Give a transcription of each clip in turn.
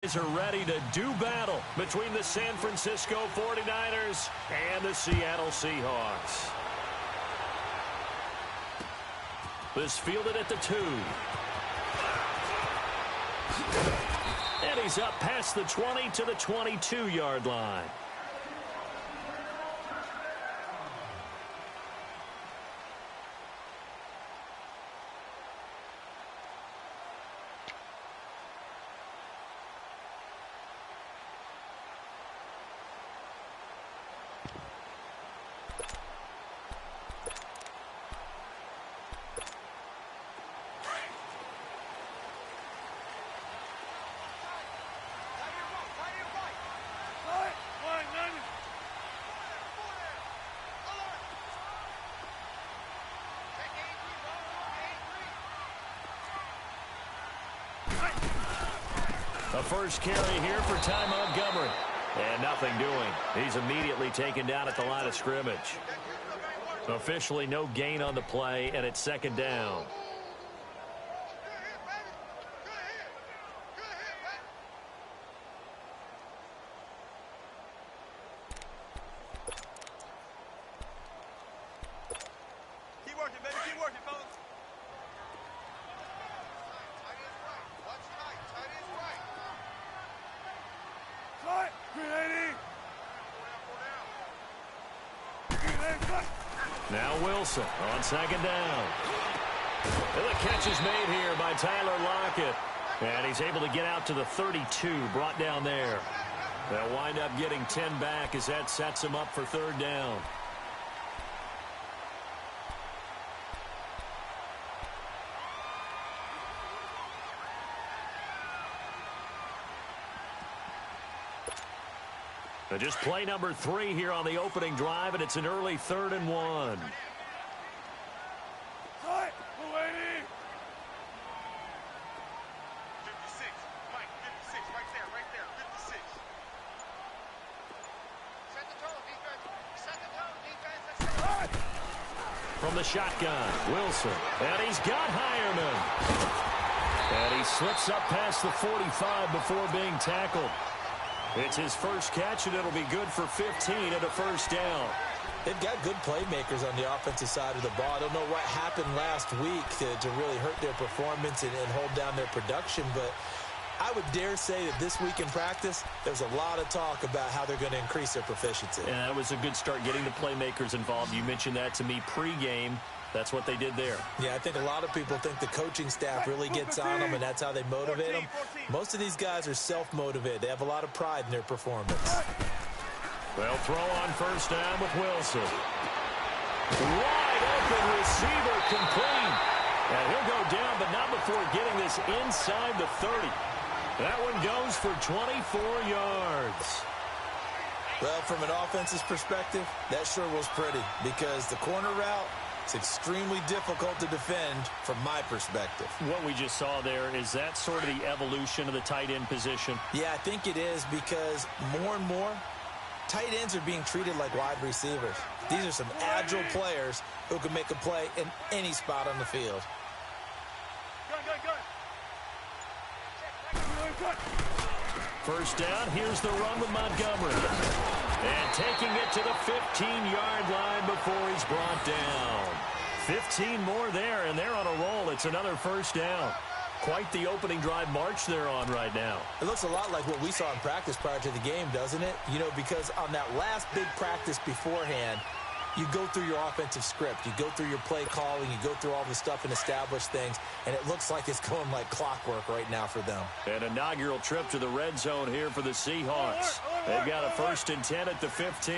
Are ready to do battle between the San Francisco 49ers and the Seattle Seahawks. This fielded at the 2. And he's up past the 20 to the 22-yard line. The first carry here for Ty Montgomery. And nothing doing. He's immediately taken down at the line of scrimmage. Officially no gain on the play, and it's second down. Keep working, baby. Keep working, fellas. Now Wilson on second down. And the catch is made here by Tyler Lockett. And he's able to get out to the 32, brought down there. They'll wind up getting 10 back as that sets him up for third down. Just play number 3 here on the opening drive, and it's an early 3rd and 1. From the shotgun, Wilson, and he's got Hireman. And he slips up past the 45 before being tackled. It's his first catch, and it'll be good for 15 and a first down. They've got good playmakers on the offensive side of the ball. I don't know what happened last week to really hurt their performance and hold down their production, but I would dare say that this week in practice, there's a lot of talk about how they're going to increase their proficiency. And that was a good start, getting the playmakers involved. You mentioned that to me pregame. That's what they did there. Yeah, I think a lot of people think the coaching staff really gets on them, and that's how they motivate them. Most of these guys are self-motivated. They have a lot of pride in their performance. They'll throw on first down with Wilson. Wide open receiver complete. And he'll go down, but not before getting this inside the 30. That one goes for 24 yards. Well, from an offense's perspective, that sure was pretty, because the corner route, it's extremely difficult to defend from my perspective. What we just saw there, is that sort of the evolution of the tight end position? Yeah, I think it is, because more and more, tight ends are being treated like wide receivers. These are some agile players who can make a play in any spot on the field. First down, here's the run with Montgomery. And taking it to the 15-yard line before he's brought down. 15 more there, and they're on a roll. It's another first down. Quite the opening drive march they're on right now. It looks a lot like what we saw in practice prior to the game, doesn't it? You know, because on that last big practice beforehand, you go through your offensive script. You go through your play calling. You go through all the stuff and establish things. And it looks like it's going like clockwork right now for them. An inaugural trip to the red zone here for the Seahawks. They've got a 1st and 10 at the 15.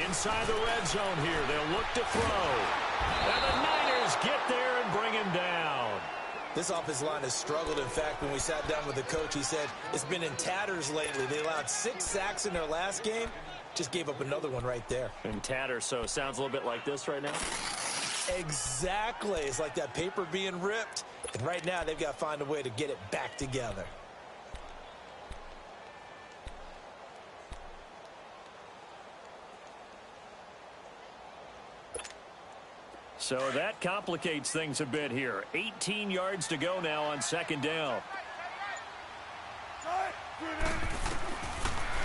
Inside the red zone here. They'll look to throw. And the Niners get there and bring him down. This offensive line has struggled. In fact, when we sat down with the coach, he said it's been in tatters lately. They allowed 6 sacks in their last game. Just gave up another one right there. In tatters, so it sounds a little bit like this right now? Exactly. It's like that paper being ripped. And right now, they've got to find a way to get it back together. So that complicates things a bit here. 18 yards to go now on second down.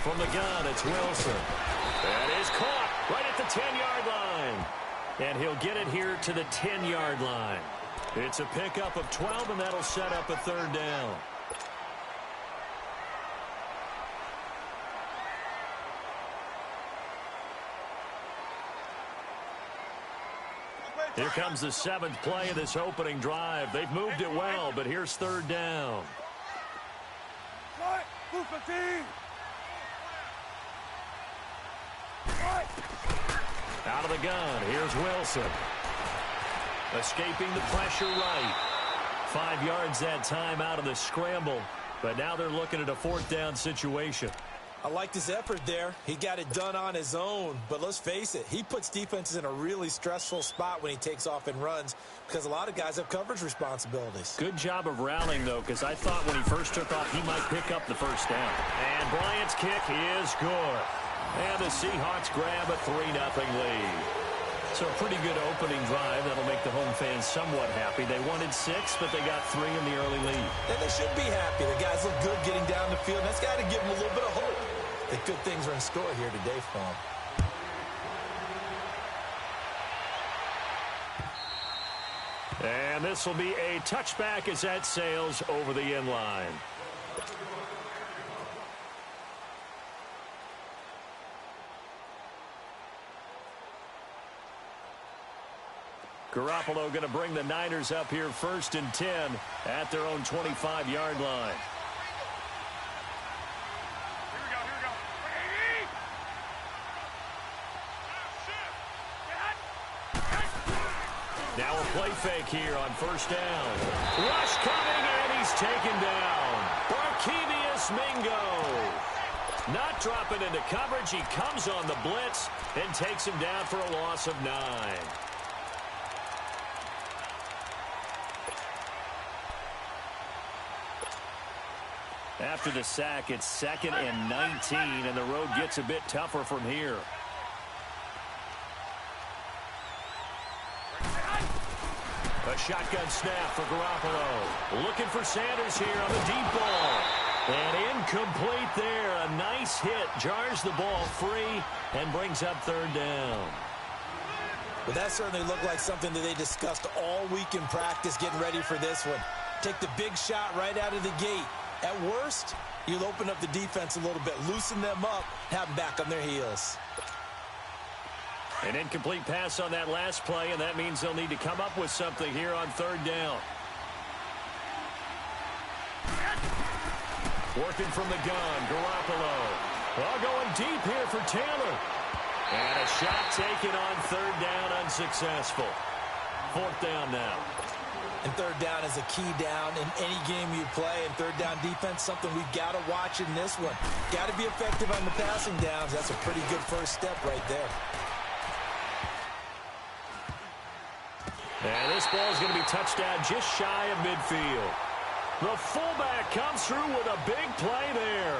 From the gun, it's Wilson. That is caught right at the 10-yard line. And he'll get it here to the 10-yard line. It's a pickup of 12, and that'll set up a third down. Here comes the 7th play of this opening drive. They've moved it well, but here's third down. Out of the gun, here's Wilson. Escaping the pressure right. 5 yards that time out of the scramble, but now they're looking at a fourth down situation. I liked his effort there. He got it done on his own. But let's face it, he puts defenses in a really stressful spot when he takes off and runs because a lot of guys have coverage responsibilities. Good job of rallying, though, because I thought when he first took off, he might pick up the first down. And Bryant's kick is good. And the Seahawks grab a 3-0 lead. So a pretty good opening drive. That'll make the home fans somewhat happy. They wanted 6, but they got 3 in the early lead. And they should be happy. The guys look good getting down the field. That's got to give them a little bit of hope that good things are in store here today for them. And this will be a touchback as that sails over the end line. Garoppolo going to bring the Niners up here 1st and 10 at their own 25-yard line. Now a play fake here on 1st down. Rush coming, and he's taken down. Barkevious Mingo. Not dropping into coverage. He comes on the blitz and takes him down for a loss of 9. After the sack, it's 2nd and 19, and the road gets a bit tougher from here. A shotgun snap for Garoppolo. Looking for Sanders here on the deep ball. And incomplete there. A nice hit. Jars the ball free and brings up 3rd down. But that certainly looked like something that they discussed all week in practice getting ready for this one. Take the big shot right out of the gate. At worst, you'll open up the defense a little bit, loosen them up, have them back on their heels. An incomplete pass on that last play, and that means they'll need to come up with something here on 3rd down. Working from the gun, Garoppolo. Well, going deep here for Taylor. And a shot taken on 3rd down, unsuccessful. 4th down now. And 3rd down is a key down in any game you play. And 3rd down defense, something we've got to watch in this one. Got to be effective on the passing downs. That's a pretty good first step right there. And this ball is going to be touched down just shy of midfield. The fullback comes through with a big play there.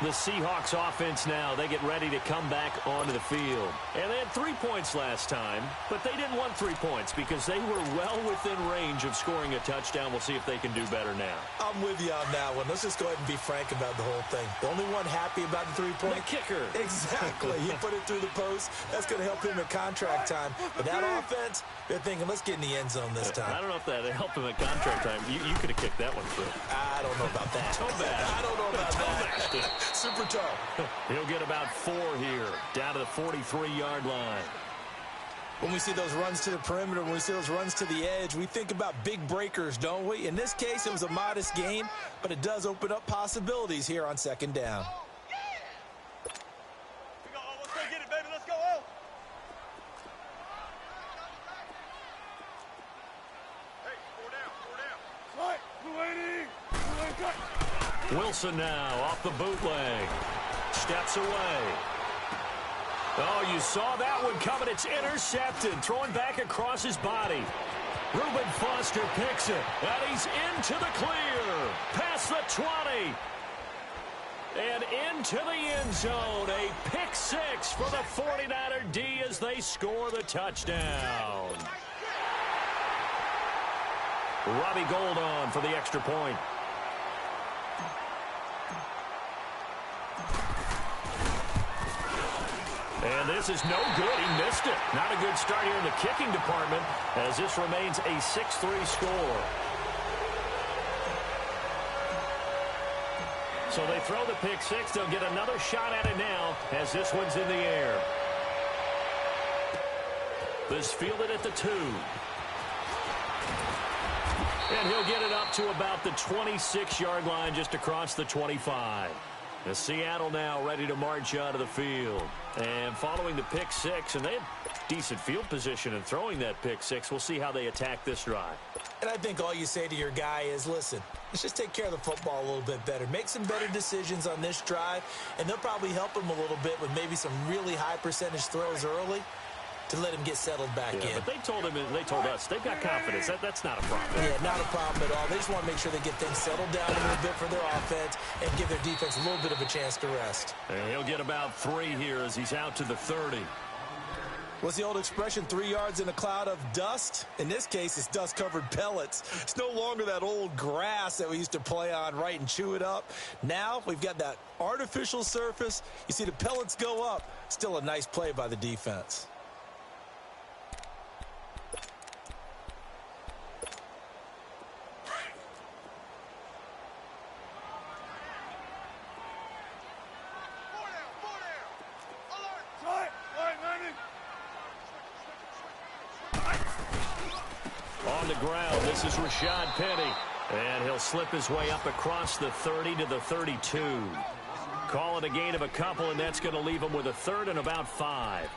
The Seahawks offense now, they get ready to come back onto the field. And they had 3 points last time, but they didn't want 3 points because they were well within range of scoring a touchdown. We'll see if they can do better now. I'm with you on that one. Let's just go ahead and be frank about the whole thing. The only one happy about the 3-point? The kicker. Exactly. He put it through the post. That's going to help him at contract time. But that offense, they're thinking, let's get in the end zone this time. I don't know if that helped him at contract time. You could have kicked that one through. I don't know about that. I don't know about that. Super toe. He'll get about 4 here, down to the 43-yard line. When we see those runs to the perimeter, when we see those runs to the edge, we think about big breakers, don't we? In this case, it was a modest gain, but it does open up possibilities here on 2nd down. Let's go get it, baby. Let's go. Hey, 4 down. Wilson now off the bootleg. Steps away. Oh, you saw that one coming. It's intercepted. Throwing back across his body. Reuben Foster picks it. And he's into the clear. Past the 20. And into the end zone. A pick 6 for the 49er D as they score the touchdown. Robbie Gould on for the extra point. And this is no good. He missed it. Not a good start here in the kicking department as this remains a 6-3 score. So they throw the pick six. They'll get another shot at it now as this one's in the air. This fielded at the 2. And he'll get it up to about the 26-yard line just across the 25. The Seattle now ready to march onto the field. And following the pick six, and they had decent field position in throwing that pick six. We'll see how they attack this drive. And I think all you say to your guy is, listen, let's just take care of the football a little bit better. Make some better decisions on this drive, and they'll probably help him a little bit with maybe some really high percentage throws early to let him get settled back in. But they told us they've got confidence. That's not a problem. Yeah, not a problem at all. They just want to make sure they get things settled down a little bit for their offense and give their defense a little bit of a chance to rest. And he'll get about 3 here as he's out to the 30. What's the old expression, 3 yards in a cloud of dust? In this case, it's dust-covered pellets. It's no longer that old grass that we used to play on, right, and chew it up. Now we've got that artificial surface. You see the pellets go up. Still a nice play by the defense. On the ground, this is Rashad Penny. And he'll slip his way up across the 30 to the 32. Call it a gain of a couple, and that's going to leave him with a 3rd and about 5.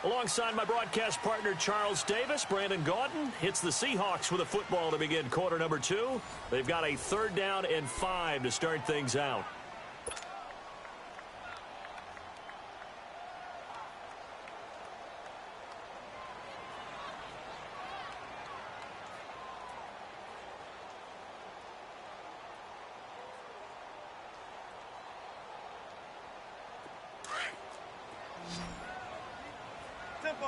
Alongside my broadcast partner, Charles Davis, Brandon Gaudin hits the Seahawks with a football to begin quarter number 2. They've got a 3rd down and 5 to start things out.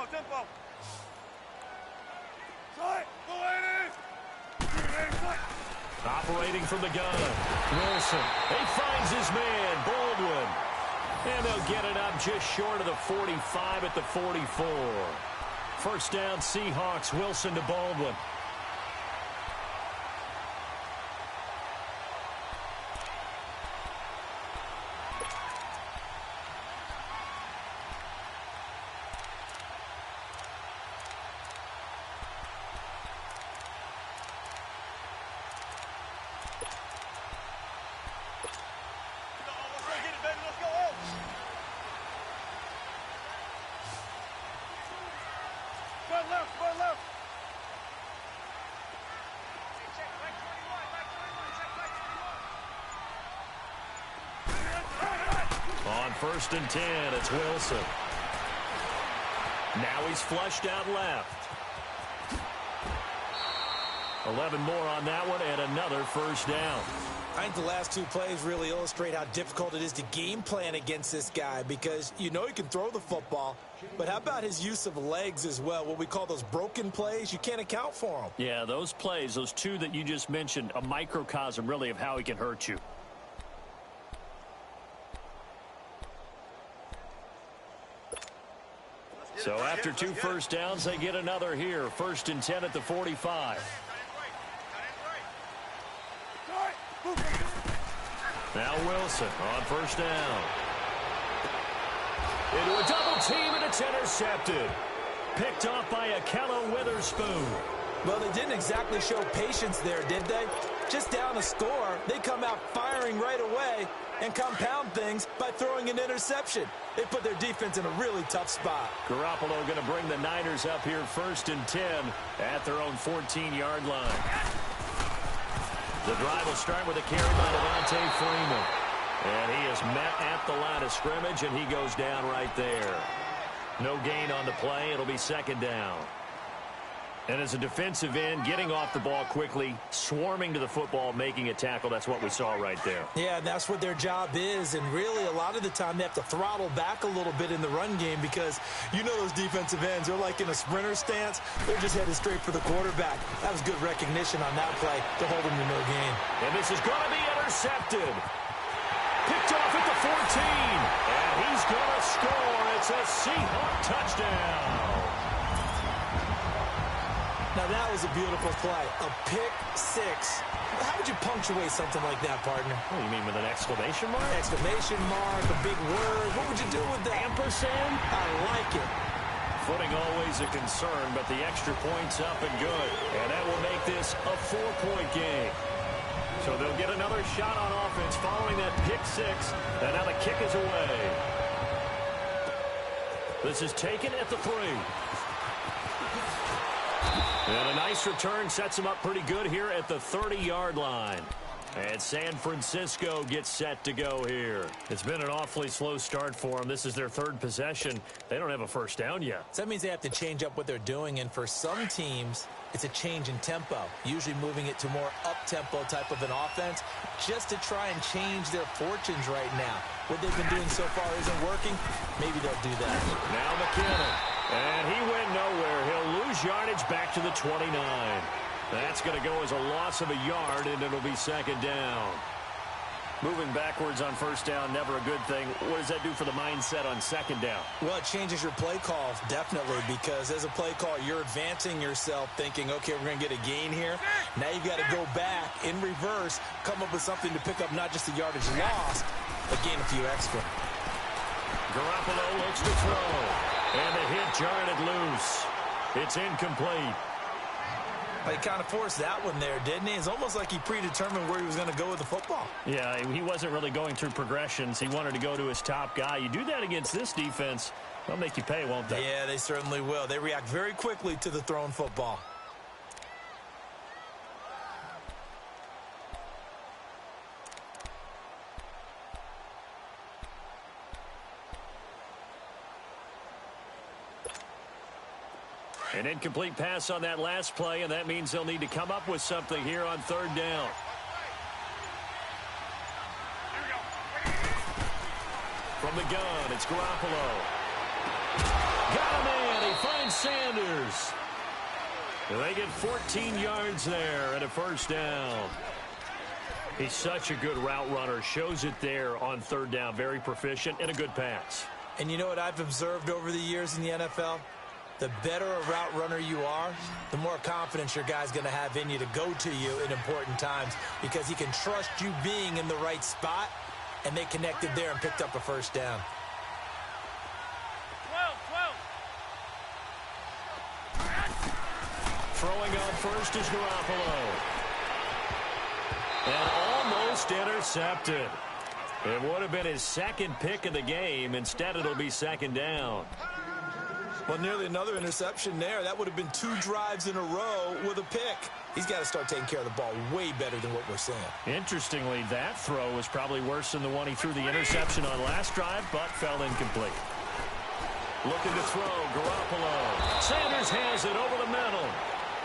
Tempo. Operating from the gun, Wilson. He finds his man, Baldwin. And they'll get it up just short of the 45 at the 44. First down, Seahawks, Wilson to Baldwin. On 1st and 10, it's Wilson. Now he's flushed out left. 11 more on that one and another 1st down. I think the last 2 plays really illustrate how difficult it is to game plan against this guy because you know he can throw the football, but how about his use of legs as well? What we call those broken plays, you can't account for them. Yeah, those plays, those 2 that you just mentioned, a microcosm really of how he can hurt you. So after 2 1st downs, they get another here. 1st and 10 at the 45. Now Wilson on 1st down. Into a double team, and it's intercepted. Picked off by Akello Witherspoon. Well, they didn't exactly show patience there, did they? Just down a score, they come out firing right away and compound things by throwing an interception. They put their defense in a really tough spot. Garoppolo going to bring the Niners up here 1st and 10 at their own 14-yard line. The drive will start with a carry by Devontae Freeman. And he is met at the line of scrimmage, and he goes down right there. No gain on the play. It'll be second down. And as a defensive end, getting off the ball quickly, swarming to the football, making a tackle, that's what we saw right there. Yeah, that's what their job is. And really, a lot of the time, they have to throttle back a little bit in the run game because you know those defensive ends, they're like in a sprinter stance. They're just headed straight for the quarterback. That was good recognition on that play to hold them to no gain. And this is going to be intercepted. Picked off at the 14. And he's going to score. It's a Seahawk touchdown. Now, that was a beautiful play. A pick six. How would you punctuate something like that, partner? What do you mean, with an exclamation mark? Exclamation mark, a big word. What would you do with that? Ampersand? I like it. Footing always a concern, but the extra point's up and good. And that will make this a 4-point game. So they'll get another shot on offense following that pick six. And now the kick is away. This is taken at the 3. And a nice return sets him up pretty good here at the 30-yard line. And San Francisco gets set to go here. It's been an awfully slow start for them. This is their third possession. They don't have a first down yet. So that means they have to change up what they're doing. And for some teams, it's a change in tempo, usually moving it to more up-tempo type of an offense just to try and change their fortunes right now. What they've been doing so far isn't working. Maybe they'll do that. Now McKinnon. And he went nowhere. He'll lose yardage back to the 29. That's going to go as a loss of a yard, and it'll be second down. Moving backwards on first down, never a good thing. What does that do for the mindset on second down? Well, it changes your play call, definitely, because as a play call, you're advancing yourself thinking, okay, we're going to get a gain here. Now you've got to go back in reverse, come up with something to pick up not just the yardage lost, but gain a few extra. Garoppolo looks to throw. And the hit jarred it loose. It's incomplete. He kind of forced that one there, didn't he? It's almost like he predetermined where he was going to go with the football. Yeah, he wasn't really going through progressions. He wanted to go to his top guy. You do that against this defense, they'll make you pay, won't they? Yeah, they certainly will. They react very quickly to the thrown football. An incomplete pass on that last play, and that means they'll need to come up with something here on third down. From the gun, it's Garoppolo. Got a man. He finds Sanders. They get 14 yards there and a first down. He's such a good route runner. Shows it there on third down. Very proficient and a good pass. And you know what I've observed over the years in the NFL? The better a route runner you are, the more confidence your guy's going to have in you to go to you in important times because he can trust you being in the right spot, and they connected there and picked up a first down. 12. Throwing out first is Garoppolo. And almost intercepted. It would have been his second pick of the game. Instead, it'll be second down. Well, nearly another interception there. That would have been 2 drives in a row with a pick. He's got to start taking care of the ball way better than what we're seeing. Interestingly, that throw was probably worse than the one he threw the interception on last drive, but fell incomplete. Looking to throw, Garoppolo. Sanders has it over the middle.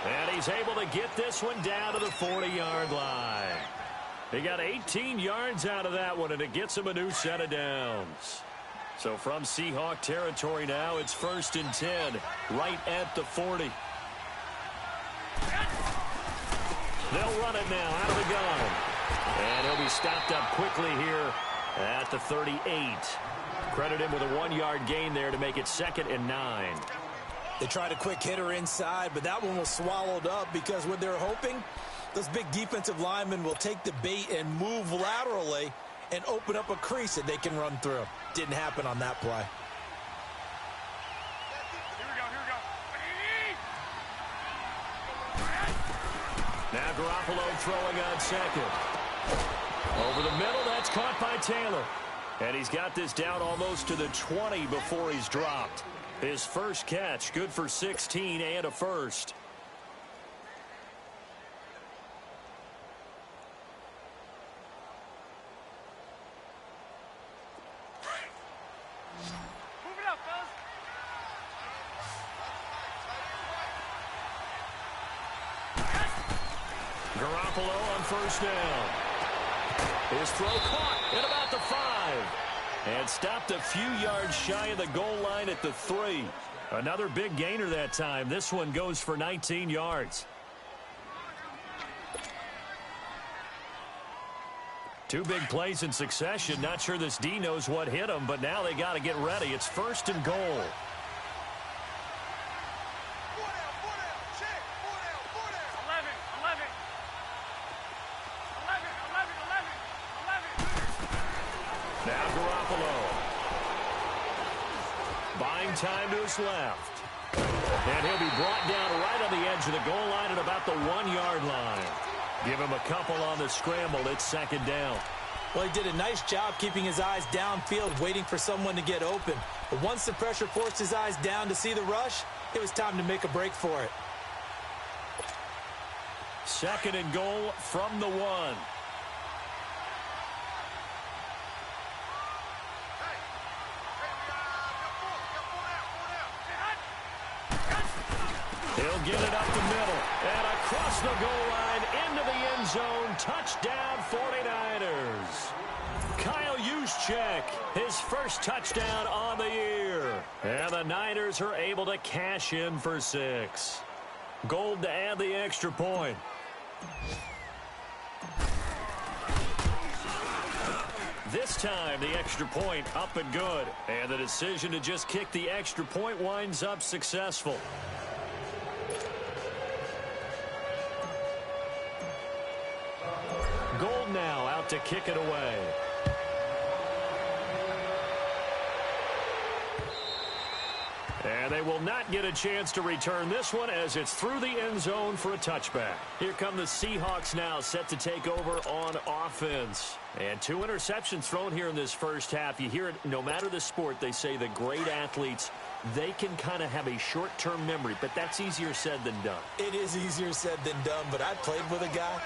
And he's able to get this one down to the 40-yard line. He got 18 yards out of that one, and it gets him a new set of downs. So from Seahawk territory now, it's 1st and 10, right at the 40. They'll run it now out of the gun. And he'll be stopped up quickly here at the 38. Credit him with a 1-yard gain there to make it 2nd and 9. They tried a quick hitter inside, but that one was swallowed up because what they're hoping, those big defensive linemen will take the bait and move laterally and open up a crease that they can run through. Didn't happen on that play. Now Garoppolo throwing on second. Over the middle, that's caught by Taylor. And he's got this down almost to the 20 before he's dropped. His first catch, good for 16 and a first. Garoppolo on first down. His throw caught at about the 5. And stopped a few yards shy of the goal line at the 3. Another big gainer that time. This one goes for 19 yards. Two big plays in succession. Not sure this D knows what hit him, but now they got to get ready. It's first and goal. Now Garoppolo. Buying time to his left. And he'll be brought down right on the edge of the goal line at about the 1-yard line. Give him a couple on the scramble. It's second down. Well, he did a nice job keeping his eyes downfield, waiting for someone to get open. But once the pressure forced his eyes down to see the rush, it was time to make a break for it. Second and goal from the 1. He'll get it up the middle and across the goal line into the end zone. Touchdown 49ers. Kyle Juszczyk, his first touchdown on the year. And the Niners are able to cash in for 6. Gold to add the extra point. This time, the extra point up and good. And the decision to just kick the extra point winds up successful. Gold now out to kick it away. And they will not get a chance to return this one as it's through the end zone for a touchback. Here come the Seahawks now set to take over on offense. And 2 interceptions thrown here in this first half. You hear it no matter the sport, they say the great athletes, they can kind of have a short-term memory, but that's easier said than done. It is easier said than done, but I played with a guy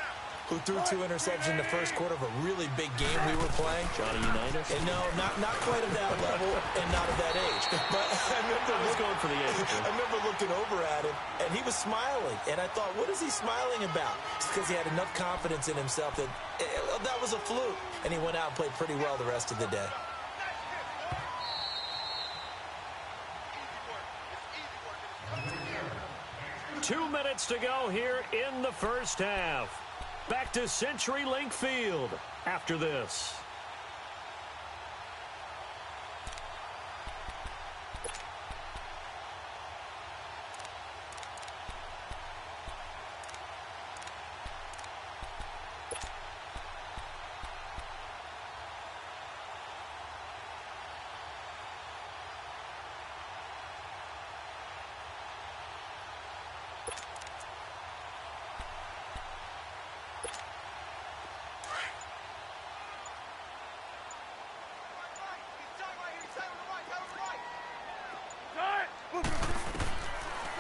who threw 2 interceptions in the first quarter of a really big game we were playing. Johnny Unitas? And no, not quite at that level and not at that age. But I was going for the age. I remember looking over at him, and he was smiling. And I thought, what is he smiling about? It's because he had enough confidence in himself that that was a fluke. And he went out and played pretty well the rest of the day. Two minutes to go here in the first half. Back to CenturyLink Field after this.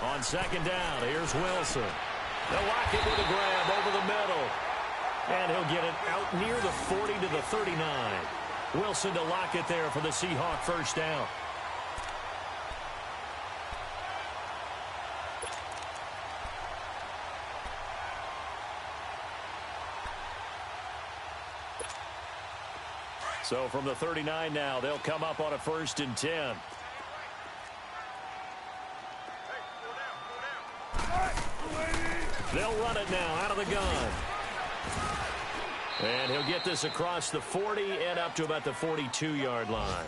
On second down, here's Wilson. They'll lock it with a grab over the middle. And he'll get it out near the 40 to the 39. Wilson to lock it there for the Seahawk first down. So from the 39 now, they'll come up on a 1st and 10. They'll run it now out of the gun. And he'll get this across the 40 and up to about the 42-yard line.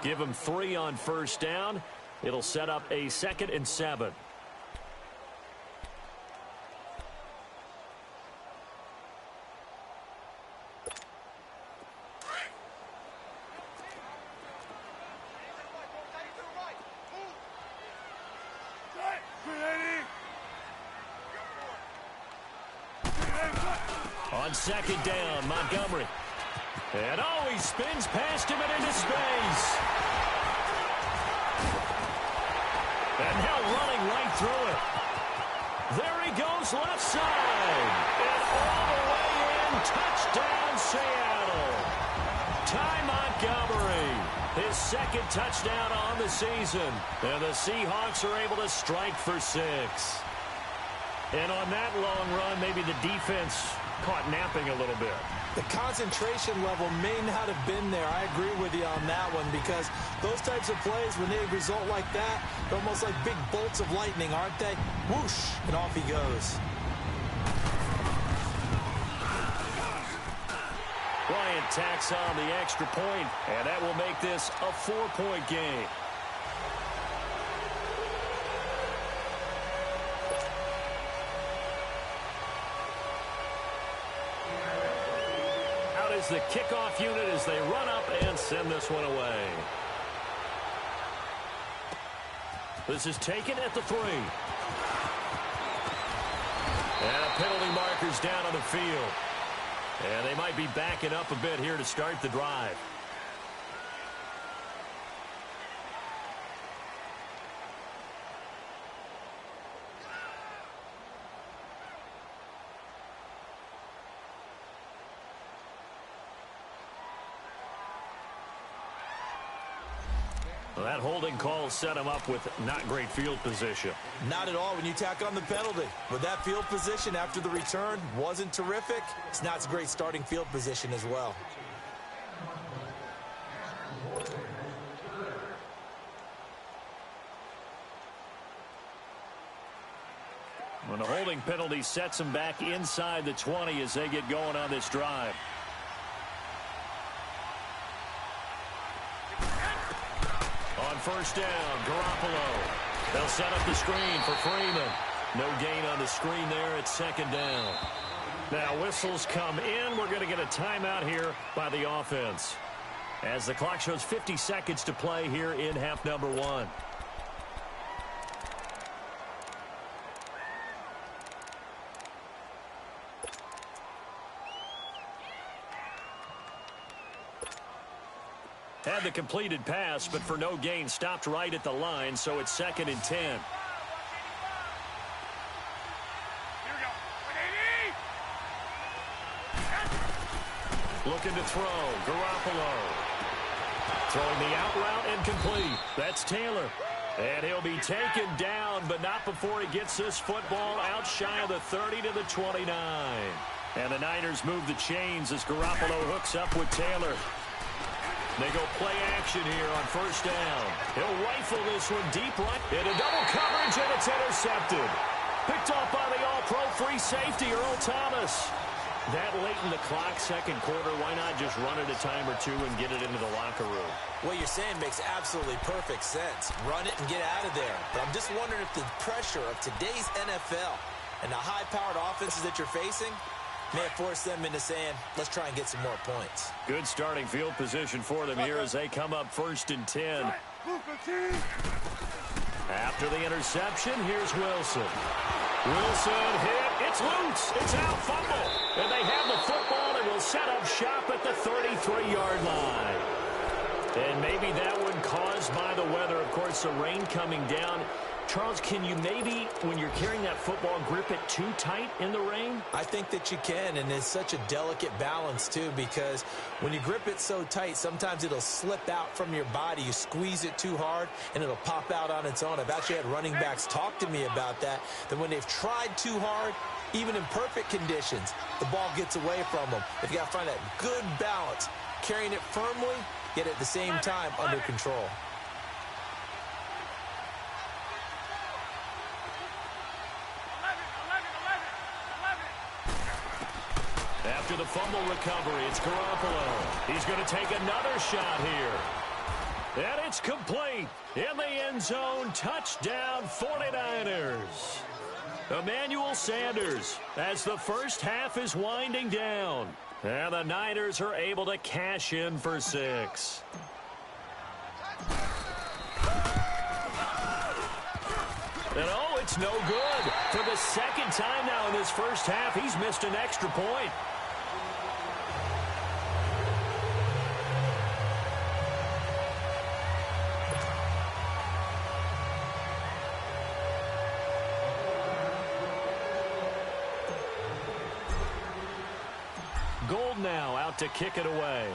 Give him 3 on first down. It'll set up a 2nd and 7. On second down, Montgomery. And he spins past him and into space. And now running right through it. There he goes left side. And all the way in, touchdown Seattle. Ty Montgomery, his 2nd touchdown on the season. And the Seahawks are able to strike for 6. And on that long run, maybe the defense caught napping a little bit. The concentration level may not have been there. I agree with you on that one, because those types of plays, when they result like that, they're almost like big bolts of lightning, aren't they? Whoosh, and off he goes. Bryant tacks on the extra point, and that will make this a 4-point game. Out is the kickoff unit as they run up and send this one away. This is taken at the 3. And a penalty marker's down on the field. And they might be backing up a bit here to start the drive. Well, that holding call set him up with not great field position. Not at all when you tack on the penalty. With that field position after the return wasn't terrific, it's not a great starting field position as well. When the holding penalty sets them back inside the 20 as they get going on this drive. On first down, Garoppolo. They'll set up the screen for Freeman. No gain on the screen there at second down. Now whistles come in. We're going to get a timeout here by the offense, as the clock shows 50 seconds to play here in half number 1. Had the completed pass, but for no gain, stopped right at the line, so it's 2nd and 10. Here we go. 180. Looking to throw. Garoppolo. Throwing the out route and complete. That's Taylor. And he'll be taken down, but not before he gets this football out shy of the 30 to the 29. And the Niners move the chains as Garoppolo hooks up with Taylor. They go play action here on first down. He'll rifle this one deep right into double coverage, and it's intercepted. Picked off by the all-pro free safety, Earl Thomas. That late in the clock, second quarter, why not just run it a time or two and get it into the locker room? What you're saying makes absolutely perfect sense. Run it and get out of there. But I'm just wondering if the pressure of today's NFL and the high-powered offenses that you're facing may have forced them into saying, let's try and get some more points. Good starting field position for them here as they come up 1st and 10. After the interception, here's Wilson. Wilson hit. It's loose. It's out, fumble. And they have the football and will set up shop at the 33-yard line. And maybe that one caused by the weather. Of course, the rain coming down. Charles, can you maybe, when you're carrying that football, grip it too tight in the rain? I think that you can, and it's such a delicate balance, too, because when you grip it so tight, sometimes it'll slip out from your body. You squeeze it too hard, and it'll pop out on its own. I've actually had running backs talk to me about that when they've tried too hard, even in perfect conditions, the ball gets away from them. They've got to find that good balance, carrying it firmly, yet at the same time under control. After the fumble recovery, it's Garoppolo. He's going to take another shot here. And it's complete. In the end zone, touchdown 49ers. Emmanuel Sanders as the first half is winding down. And the Niners are able to cash in for 6. And oh, it's no good. For the second time now in this first half, he's missed an extra point. Gold now out to kick it away.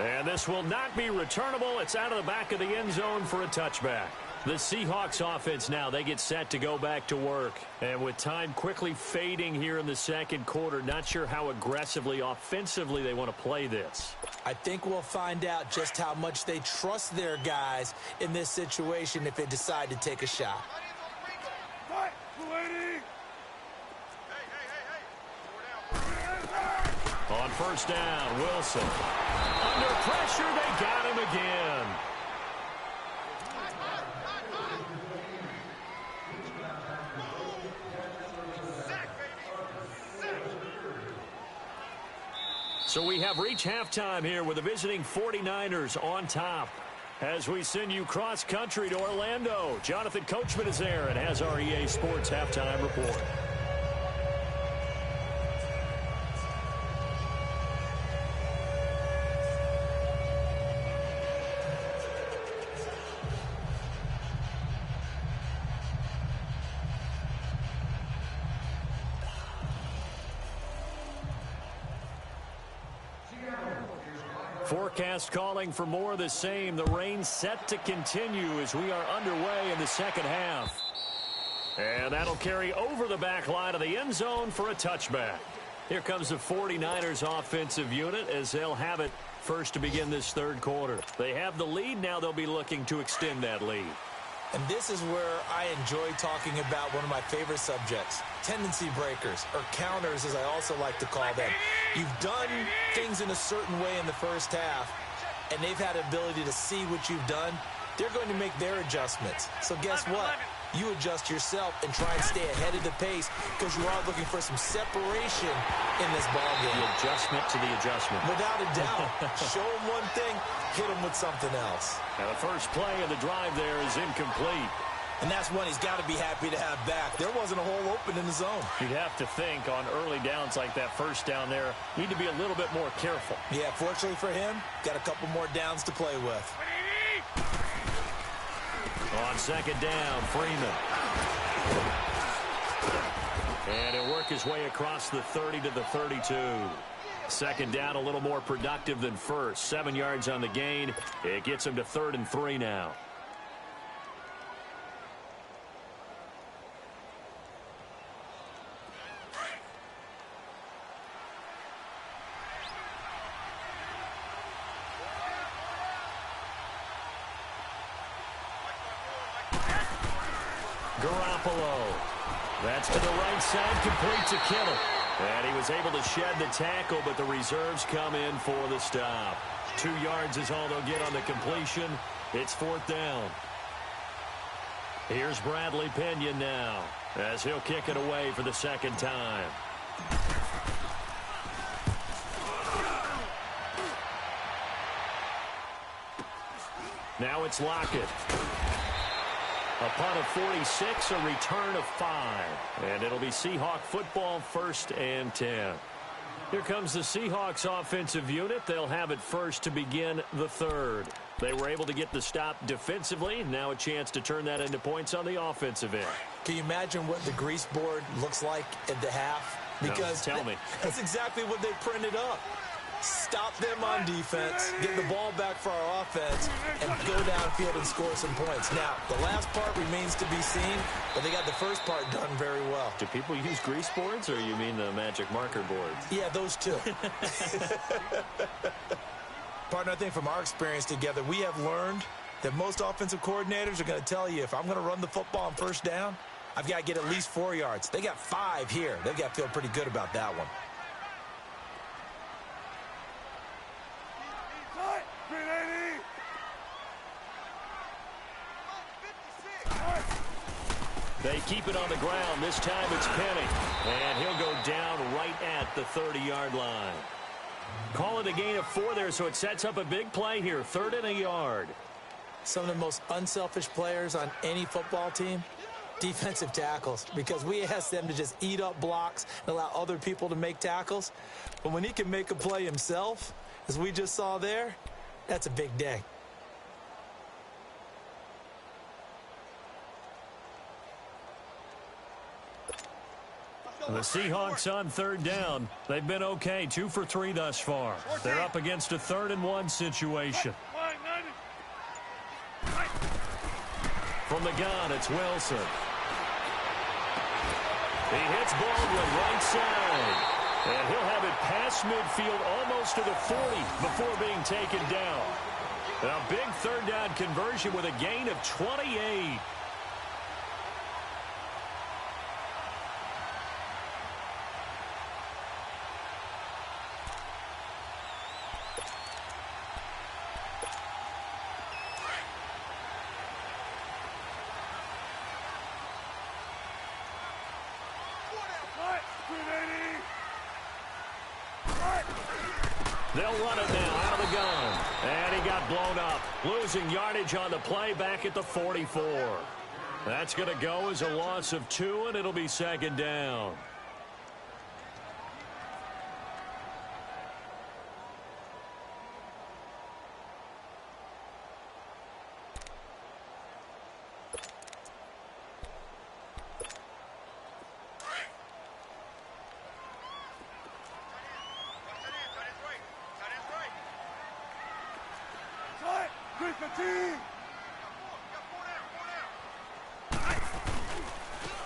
And this will not be returnable. It's out of the back of the end zone for a touchback. The Seahawks offense now, they get set to go back to work. And with time quickly fading here in the second quarter, not sure how aggressively, offensively they want to play this. I think we'll find out just how much they trust their guys in this situation if they decide to take a shot. On first down, Wilson. Under pressure, they got him again. So we have reached halftime here with the visiting 49ers on top. As we send you cross-country to Orlando, Jonathan Coachman is there and has our EA Sports Halftime Report. Forecast calling for more of the same. The rain set to continue as we are underway in the second half. And that'll carry over the back line of the end zone for a touchback. Here comes the 49ers offensive unit as they'll have it first to begin this third quarter. They have the lead. Now they'll be looking to extend that lead. And this is where I enjoy talking about one of my favorite subjects, tendency breakers, or counters as I also like to call them. You've done things in a certain way in the first half, and they've had the ability to see what you've done. They're going to make their adjustments. So guess what? You adjust yourself and try and stay ahead of the pace because you are looking for some separation in this ballgame. The adjustment to the adjustment. Without a doubt. Show them one thing, hit them with something else. And the first play of the drive there is incomplete. And that's one he's got to be happy to have back. There wasn't a hole open in the zone. You'd have to think on early downs like that first down there, need to be a little bit more careful. Yeah, fortunately for him, got a couple more downs to play with. On second down, Freeman. And he'll work his way across the 30 to the 32. Second down, a little more productive than first. 7 yards on the gain. It gets him to 3rd and 3 now. Garoppolo. That's to the right side, complete to Kittle. And he was able to shed the tackle, but the reserves come in for the stop. 2 yards is all they'll get on the completion. It's 4th down. Here's Bradley Pinion now, as he'll kick it away for the second time. Now it's Lockett. A punt of 46, a return of 5. And it'll be Seahawk football, 1st and 10. Here comes the Seahawks offensive unit. They'll have it first to begin the third. They were able to get the stop defensively. Now a chance to turn that into points on the offensive end. Can you imagine what the grease board looks like at the half? Because no, tell me. That's exactly what they printed up. Stop them on defense, get the ball back for our offense, and go downfield and score some points. Now, the last part remains to be seen, but they got the first part done very well. Do people use grease boards, or you mean the magic marker boards? Yeah, those two. Partner, I think from our experience together, we have learned that most offensive coordinators are going to tell you, if I'm going to run the football on first down, I've got to get at least 4 yards. They got 5 here. They've got to feel pretty good about that one. They keep it on the ground. This time it's Penny. And he'll go down right at the 30-yard line. Call it a gain of 4 there, so it sets up a big play here. 3rd and a yard. Some of the most unselfish players on any football team, defensive tackles, because we ask them to just eat up blocks and allow other people to make tackles. But when he can make a play himself, as we just saw there, that's a big day. The Seahawks on third down. They've been okay, 2 for 3 thus far. They're up against a 3rd-and-1 situation. From the gun, it's Wilson. He hits Baldwin right side. And he'll have it past midfield almost to the 40 before being taken down. A big 3rd down conversion with a gain of 28. They'll run it now out of the gun. And he got blown up. Losing yardage on the play back at the 44. That's going to go as a loss of 2, and it'll be 2nd down.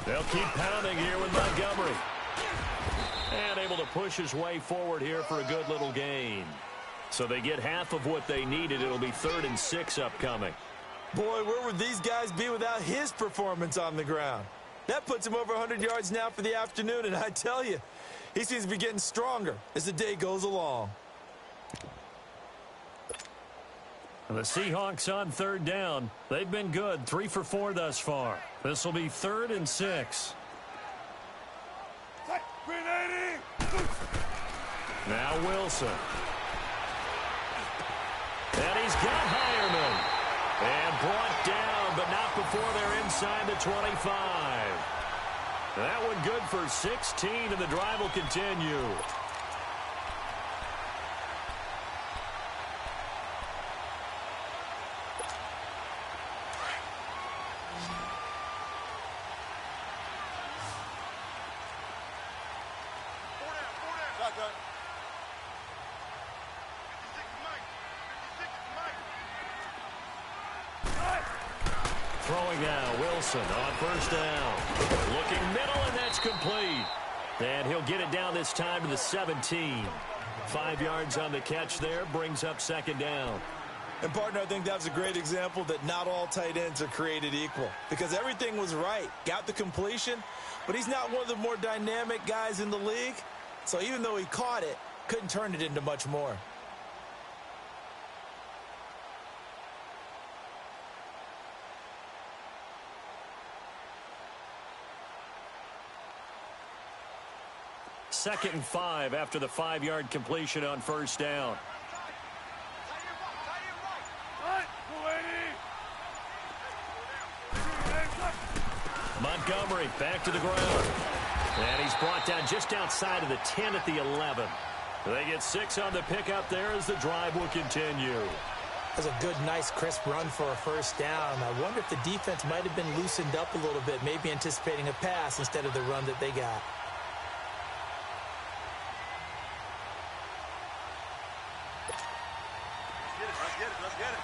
They'll keep pounding here with Montgomery. And able to push his way forward here for a good little gain. So they get half of what they needed. It'll be 3rd and 6 upcoming. Boy, where would these guys be without his performance on the ground? That puts him over 100 yards now for the afternoon, and I tell you, he seems to be getting stronger as the day goes along. The Seahawks on 3rd down. They've been good, 3 for 4 thus far. This will be 3rd and 6. Now Wilson. And he's got Hireman. And brought down, but not before they're inside the 25. That one good for 16, and the drive will continue. Throwing now, Wilson on 1st down. Looking middle, and that's complete. And he'll get it down this time to the 17. 5 yards on the catch there, brings up 2nd down. And, partner, I think that's a great example that not all tight ends are created equal. Because everything was right. Got the completion, but he's not one of the more dynamic guys in the league. So even though he caught it, couldn't turn it into much more. Second and 5 after the 5-yard completion on 1st down. Montgomery back to the ground. And he's brought down just outside of the 10 at the 11. They get 6 on the pickup there as the drive will continue. That's a good, nice, crisp run for a 1st down. I wonder if the defense might have been loosened up a little bit, maybe anticipating a pass instead of the run that they got. Let's get it.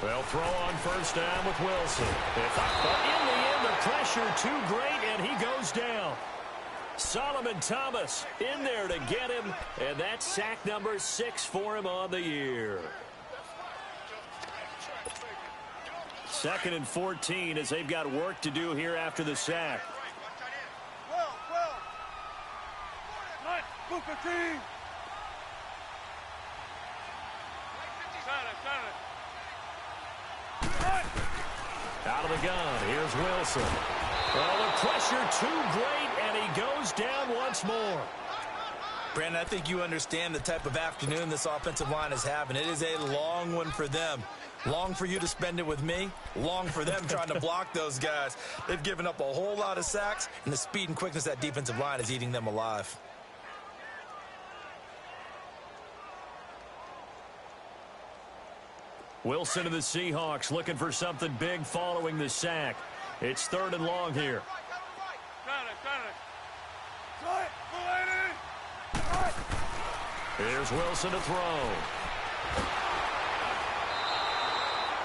They'll throw on 1st down with Wilson. But in the end, the pressure too great, and he goes down. Solomon Thomas in there to get him, and that's sack number 6 for him on the year. 2nd and 14 as they've got work to do here after the sack. Out of the gun, here's Wilson. Well, the pressure too great, and he goes down once more. Brandon, I think you understand the type of afternoon this offensive line is having. It is a long one for them. Long for you to spend it with me. Long for them trying to block those guys. They've given up a whole lot of sacks, and the speed and quickness of that defensive line is eating them alive. Wilson and the Seahawks looking for something big following the sack. It's 3rd and long here. Here's Wilson to throw.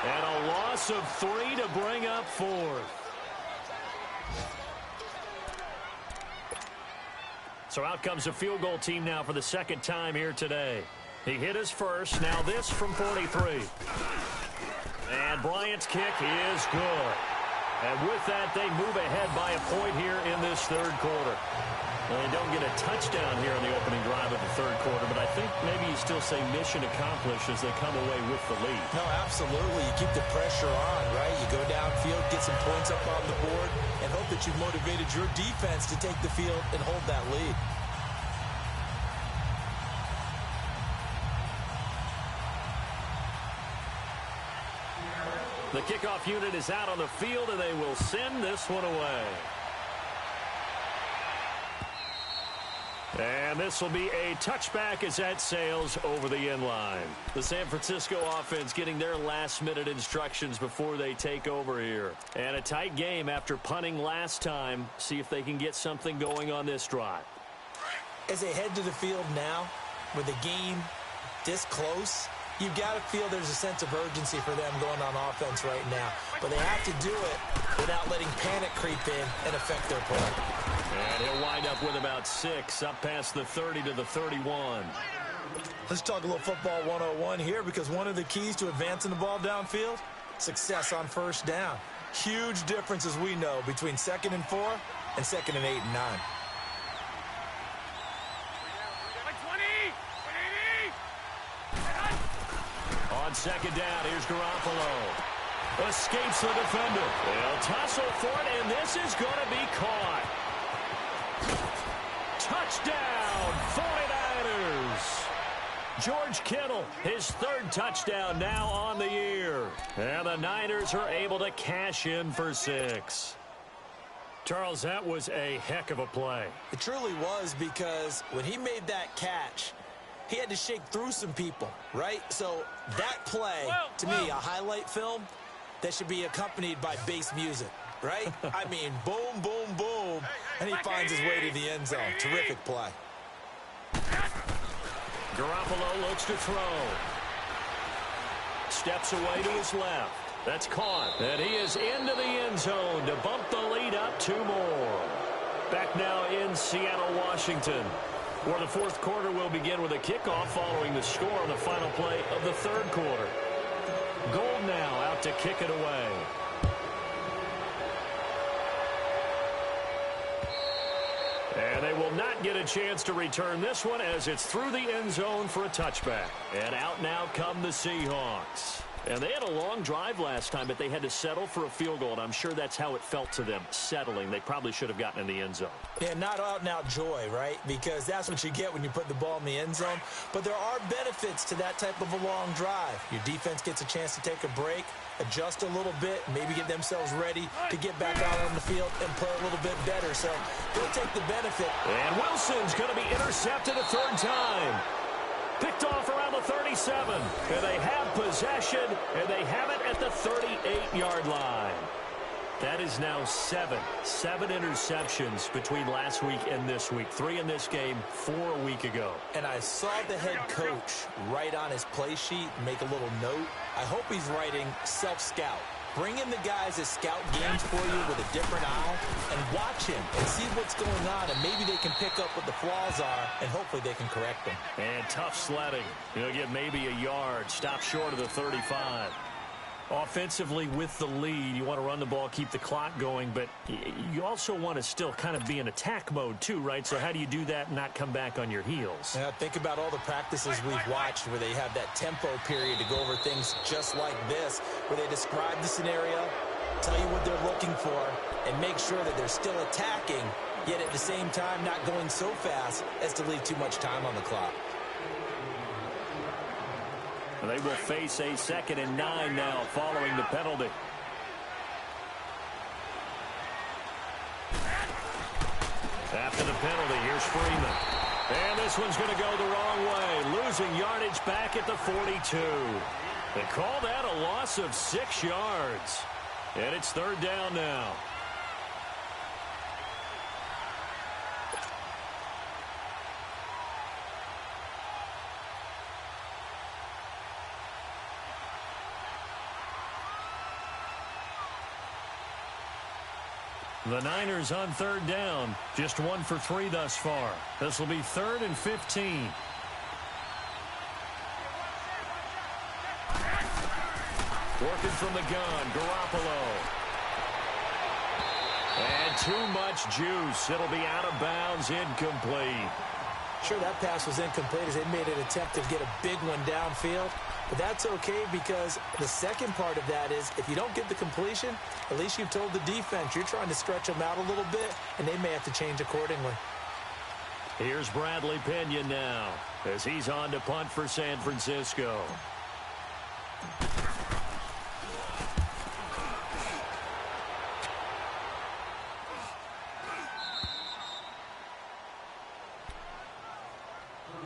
And a loss of 3 to bring up 4th. So out comes a field goal team now for the 2nd time here today. He hit his first. Now this from 43. And Bryant's kick is good. And with that, they move ahead by a point here in this 3rd quarter. Well, they don't get a touchdown here in the opening drive of the 3rd quarter, but I think maybe you still say mission accomplished as they come away with the lead. No, absolutely. You keep the pressure on, right? You go downfield, get some points up on the board, and hope that you've motivated your defense to take the field and hold that lead. The kickoff unit is out on the field, and they will send this one away. And this will be a touchback as that sails over the end line. The San Francisco offense getting their last-minute instructions before they take over here. And a tight game after punting last time. See if they can get something going on this drive. As they head to the field now, with the game this close, you've got to feel there's a sense of urgency for them going on offense right now. But they have to do it without letting panic creep in and affect their play. And he'll wind up with about 6, up past the 30 to the 31. Let's talk a little football 101 here, because one of the keys to advancing the ball downfield, success on 1st down. Huge difference, as we know, between 2nd and 4 and 2nd and 8 and 9. On 2nd down, here's Garoppolo. Escapes the defender. They'll tussle for it, and this is going to be caught. Touchdown, 49ers. George Kittle, his 3rd touchdown now on the year. And the Niners are able to cash in for 6. Charles, that was a heck of a play. It truly was, because when he made that catch, he had to shake through some people, right? So that play, to me, a highlight film that should be accompanied by bass music, right? I mean, boom, boom, boom, and he finds his way to the end zone. Terrific play. Garoppolo looks to throw. Steps away to his left. That's caught. And he is into the end zone to bump the lead up 2 more. Back now in Seattle, Washington, where the 4th quarter will begin with a kickoff following the score on the final play of the 3rd quarter. Gold now out to kick it away. And they will not get a chance to return this one, as it's through the end zone for a touchback. And out now come the Seahawks. And they had a long drive last time, but they had to settle for a field goal, and I'm sure that's how it felt to them, settling. They probably should have gotten in the end zone. Yeah, not out-and-out joy, right? Because that's what you get when you put the ball in the end zone. But there are benefits to that type of a long drive. Your defense gets a chance to take a break, adjust a little bit, maybe get themselves ready to get back out on the field and play a little bit better. So they'll take the benefit. And Wilson's going to be intercepted a 3rd time. Picked off around the 37. And they have possession, and they have it at the 38-yard line. That is now 7 interceptions between last week and this week. 3 in this game, 4 a week ago. And I saw the head coach write on his play sheet, make a little note. I hope he's writing self-scout. Bring in the guys that scout games for you with a different eye and watch him and see what's going on, and maybe they can pick up what the flaws are, and hopefully they can correct them. And tough sledding. He'll get maybe a yard. Stop short of the 35. Offensively with the lead, you want to run the ball, keep the clock going, but you also want to still kind of be in attack mode too, right? So how do you do that and not come back on your heels? Yeah, think about all the practices we've watched where they have that tempo period to go over things just like this, where they describe the scenario, tell you what they're looking for, and make sure that they're still attacking, yet at the same time not going so fast as to leave too much time on the clock. They will face a 2nd and 9 now following the penalty. After the penalty, here's Freeman. And this one's going to go the wrong way, losing yardage back at the 42. They call that a loss of 6 yards. And it's third down now. The Niners on third down. Just 1 for 3 thus far. This will be 3rd and 15. Working from the gun, Garoppolo. And too much juice. It'll be out of bounds, incomplete. Sure, that pass was incomplete as they made an attempt to get a big one downfield. But that's okay because the second part of that is if you don't get the completion, at least you've told the defense you're trying to stretch them out a little bit, and they may have to change accordingly. Here's Bradley Pinion now as he's on to punt for San Francisco.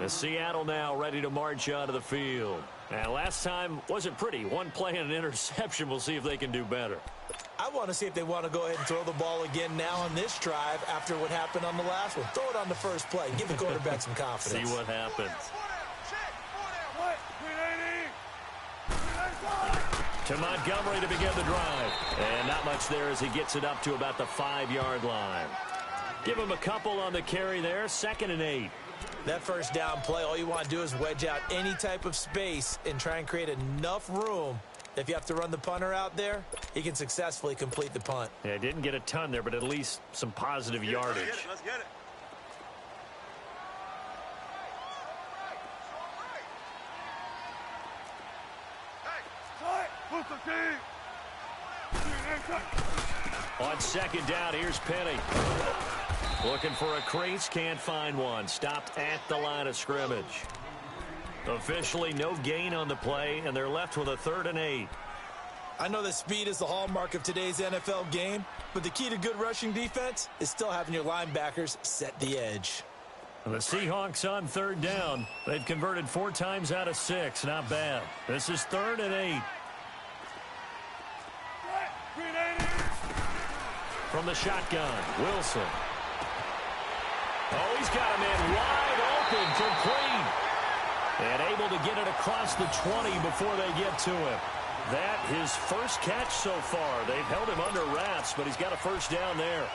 Seattle now ready to march onto the field. And last time wasn't pretty. One play and an interception. We'll see if they can do better. I want to see if they want to go ahead and throw the ball again now on this drive after what happened on the last one. Throw it on the first play. Give the quarterback some confidence. See what happens. To Montgomery to begin the drive. And not much there as he gets it up to about the 5-yard line. Give him a couple on the carry there. 2nd and 8. That first down play, all you want to do is wedge out any type of space and try and create enough room. If you have to run the punter out there, he can successfully complete the punt. Yeah, didn't get a ton there, but at least some positive yardage. Let's get it. On 2nd down, here's Penny. Looking for a crease, can't find one. Stopped at the line of scrimmage. Officially no gain on the play, and they're left with a 3rd and 8. I know that speed is the hallmark of today's NFL game, but the key to good rushing defense is still having your linebackers set the edge. The Seahawks on 3rd down. They've converted 4 times out of 6. Not bad. This is 3rd and 8. From the shotgun, Wilson. Oh, he's got a man wide open, complete. And able to get it across the 20 before they get to him. That his first catch so far. They've held him under wraps, but he's got a first down there.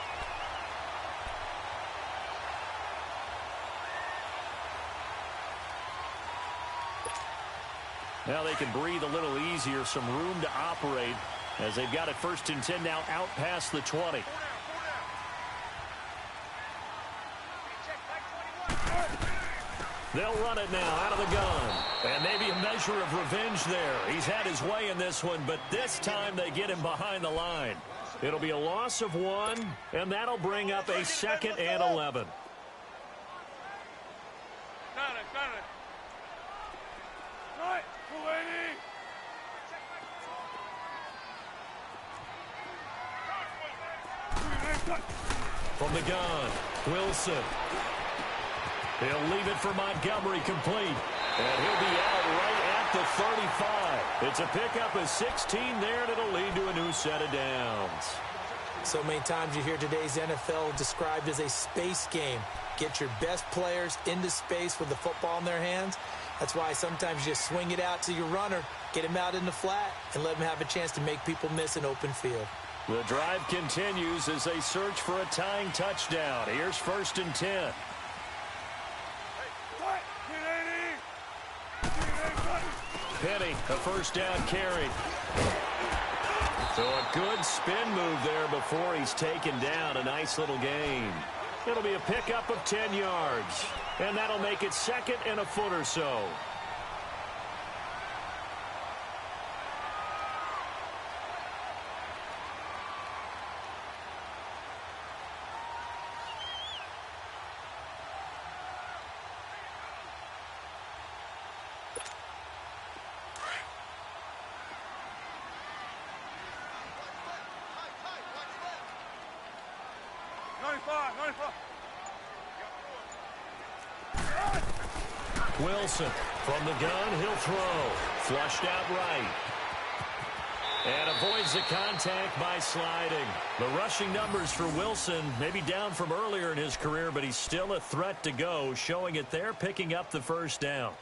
Now they can breathe a little easier, some room to operate as they've got it 1st and 10 now out past the 20. They'll run it now out of the gun. And maybe a measure of revenge there. He's had his way in this one, but this time they get him behind the line. It'll be a loss of 1, and that'll bring up a 2nd and 11. From the gun, Wilson. He'll leave it for Montgomery, complete. And he'll be out right at the 35. It's a pickup of 16 there, and it'll lead to a new set of downs. So many times you hear today's NFL described as a space game. Get your best players into space with the football in their hands. That's why sometimes you just swing it out to your runner, get him out in the flat, and let him have a chance to make people miss an open field. The drive continues as they search for a tying touchdown. Here's 1st and 10. Penny, a first down carry. So a good spin move there before he's taken down. A nice little gain. It'll be a pickup of 10 yards. And that'll make it 2nd and a foot or so. Wilson From the gun, he'll throw. Flushed out right. And avoids the contact by sliding. The rushing numbers for Wilson may be down from earlier in his career, but he's still a threat to go, showing it there, picking up the first down.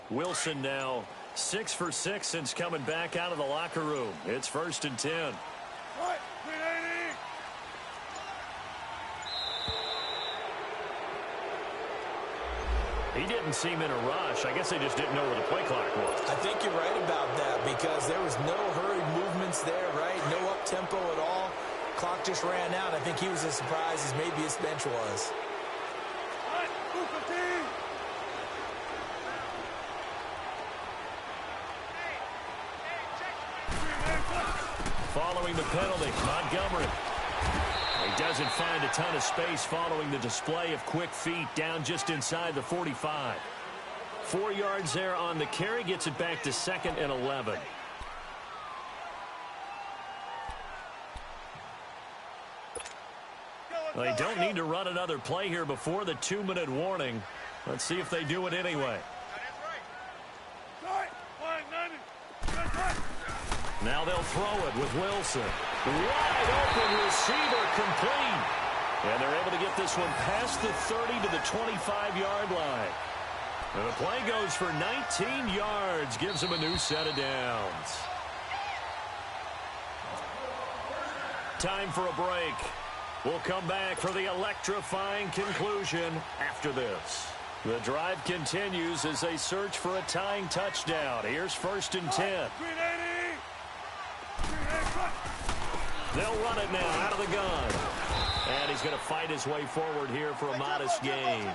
Wilson now 6 for 6 since coming back out of the locker room. It's 1st and 10. He didn't seem in a rush. I guess they just didn't know where the play clock was. I think you're right about that because there was no hurried movements there, right? No up-tempo at all. Clock just ran out. I think he was as surprised as maybe his bench was. Following the penalty, Montgomery. He doesn't find a ton of space following the display of quick feet down just inside the 45. 4 yards there on the carry, gets it back to 2nd and 11. They don't need to run another play here before the 2-minute warning. Let's see if they do it anyway. Now they'll throw it with Wilson. Wide open receiver complete. And they're able to get this one past the 30 to the 25-yard line. And the play goes for 19 yards. Gives them a new set of downs. Time for a break. We'll come back for the electrifying conclusion after this. The drive continues as they search for a tying touchdown. Here's 1st and 10. They'll run it now out of the gun. And he's going to fight his way forward here for a modest gain.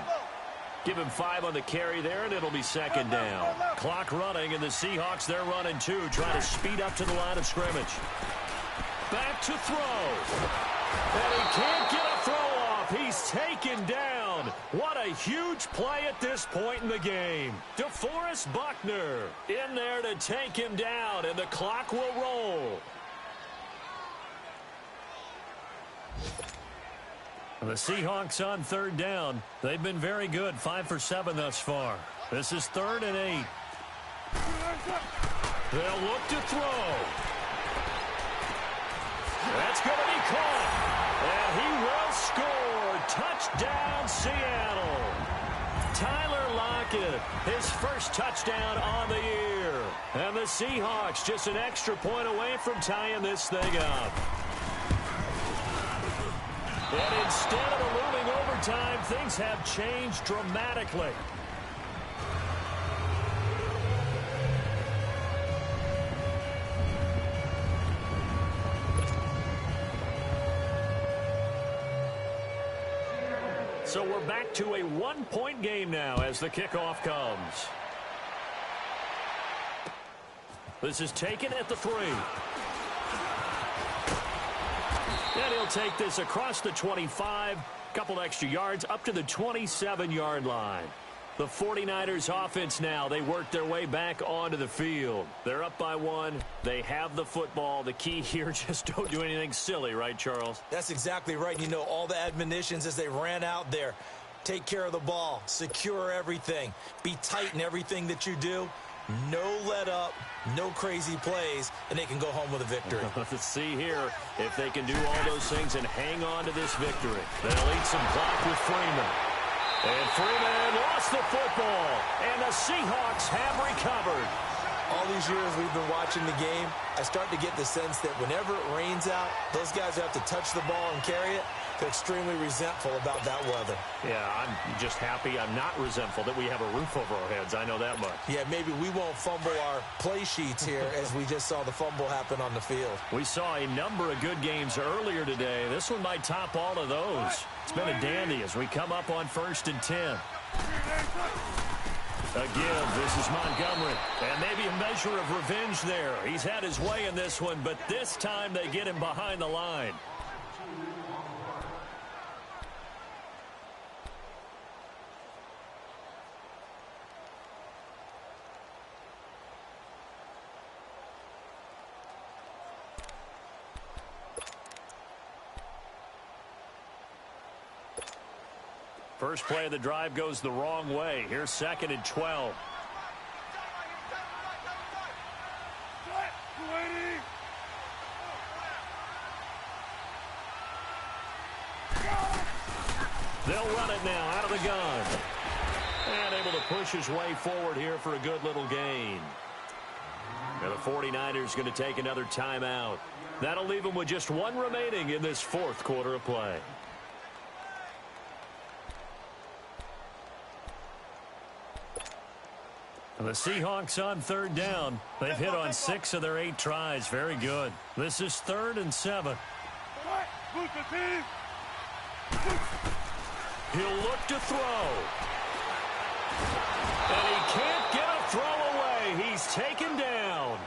Give him 5 on the carry there, and it'll be 2nd down. Clock running, and the Seahawks, they're running too, trying to speed up to the line of scrimmage. Back to throw. And he can't get a throw off. He's taken down. What a huge play at this point in the game. DeForest Buckner in there to take him down, and the clock will roll. The Seahawks on 3rd down. They've been very good, 5 for 7 thus far. This is 3rd and 8. They'll look to throw. That's going to be caught. And he will score. Touchdown, Seattle. Tyler Lockett, his first touchdown on the year. And the Seahawks just an extra point away from tying this thing up. And instead of a looming overtime, things have changed dramatically. So we're back to a 1-point game now as the kickoff comes. This is taken at the 3. And he'll take this across the 25, couple extra yards up to the 27-yard line. The 49ers offense now, they work their way back onto the field. They're up by 1. They have the football. The key here, just don't do anything silly, right, Charles? That's exactly right. You know, all the admonitions as they ran out there. Take care of the ball. Secure everything. Be tight in everything that you do. No let up, no crazy plays, and they can go home with a victory. Let's see here if they can do all those things and hang on to this victory. They'll eat some clock with Freeman. And Freeman lost the football, and the Seahawks have recovered. All these years we've been watching the game, I start to get the sense that whenever it rains out, those guys who have to touch the ball and carry it, they're extremely resentful about that weather. Yeah, I'm just happy I'm not resentful that we have a roof over our heads. I know that much. Yeah, maybe we won't fumble our play sheets here as we just saw the fumble happen on the field. We saw a number of good games earlier today. This one might top all of those. It's been a dandy as we come up on 1st and 10. A give. This is Montgomery. And maybe a measure of revenge there. He's had his way in this one, but this time they get him behind the line. First play of the drive goes the wrong way. Here's 2nd and 12. They'll run it now out of the gun. And able to push his way forward here for a good little gain. Now the 49ers going to take another timeout. That'll leave them with just one remaining in this 4th quarter of play. The Seahawks on 3rd down. They've hit on 6 of their 8 tries. Very good. This is 3rd and 7. He'll look to throw. And he can't get a throw away. He's taken down.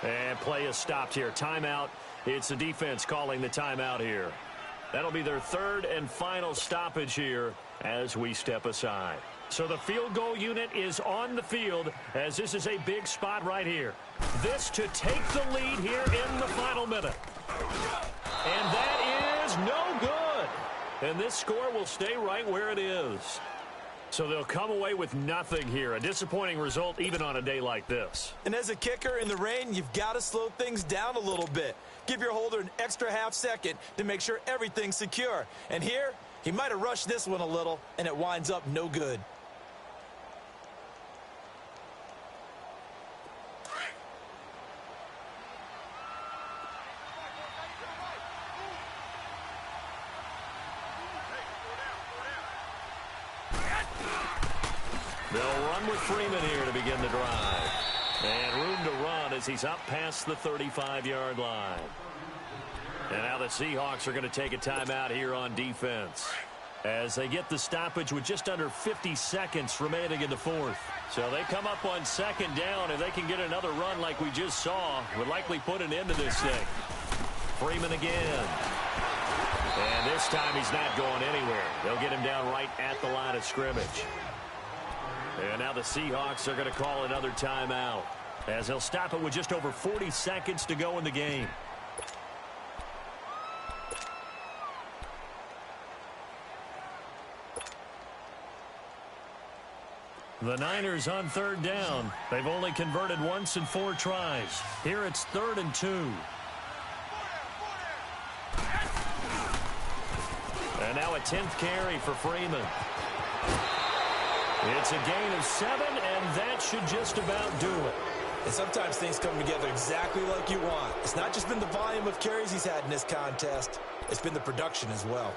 And play is stopped here. Timeout. It's the defense calling the timeout here. That'll be their 3rd and final stoppage here as we step aside. So the field goal unit is on the field as this is a big spot right here. This to take the lead here in the final minute. And that is no good. And this score will stay right where it is. So they'll come away with nothing here. A disappointing result even on a day like this. And as a kicker in the rain, you've got to slow things down a little bit. Give your holder an extra half second to make sure everything's secure. And here, he might have rushed this one a little, and it winds up no good. They'll run with Freeman here to begin the drive. And room to run as he's up past the 35-yard line. And now the Seahawks are going to take a timeout here on defense as they get the stoppage with just under 50 seconds remaining in the 4th. So they come up on 2nd down. If they can get another run like we just saw, would likely put an end to this thing. Freeman again. And this time he's not going anywhere. They'll get him down right at the line of scrimmage. And now the Seahawks are going to call another timeout as they'll stop it with just over 40 seconds to go in the game. The Niners on 3rd down. They've only converted once in 4 tries. Here it's 3rd and 2. And now a 10th carry for Freeman. It's a gain of 7, and that should just about do it. And sometimes things come together exactly like you want. It's not just been the volume of carries he's had in this contest. It's been the production as well.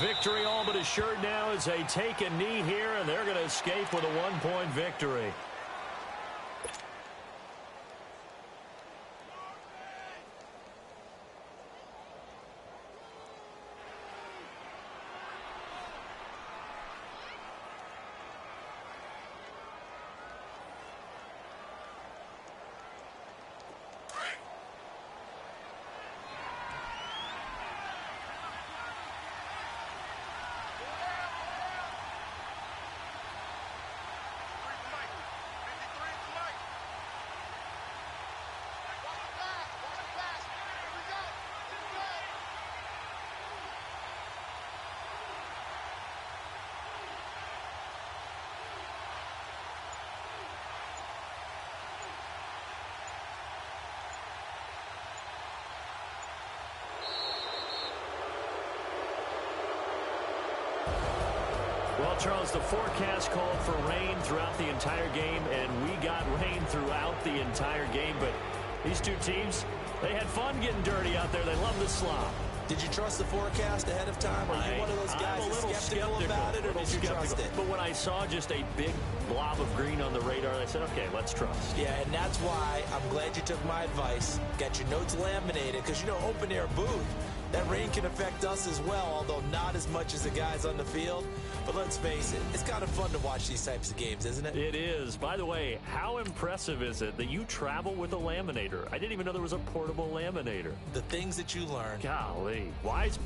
Victory all but assured now as they take a knee here, and they're going to escape with a 1-point victory. Well, Charles, the forecast called for rain throughout the entire game, and we got rain throughout the entire game. But these two teams, they had fun getting dirty out there. They love the slop. Did you trust the forecast ahead of time? Are you one of those guys I'm a little skeptical about it, or did you trust it? But when I saw just a big blob of green on the radar, I said, okay, let's trust. Yeah, and that's why I'm glad you took my advice. Got your notes laminated, because, you know, open air booth, that rain can affect us as well, although not as much as the guys on the field. But let's face it, it's kind of fun to watch these types of games, isn't it? It is. By the way, how impressive is it that you travel with a laminator? I didn't even know there was a portable laminator. The things that you learn. Golly. Wise.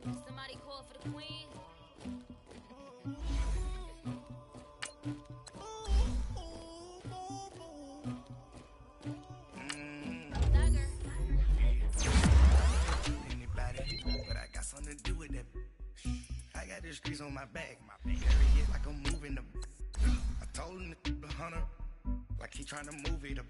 Somebody call for the queen. Anybody, but I got something to do with that. I got the streets on my back. Carry it like I'm moving them. I told him the hunter, like he trying to move it up.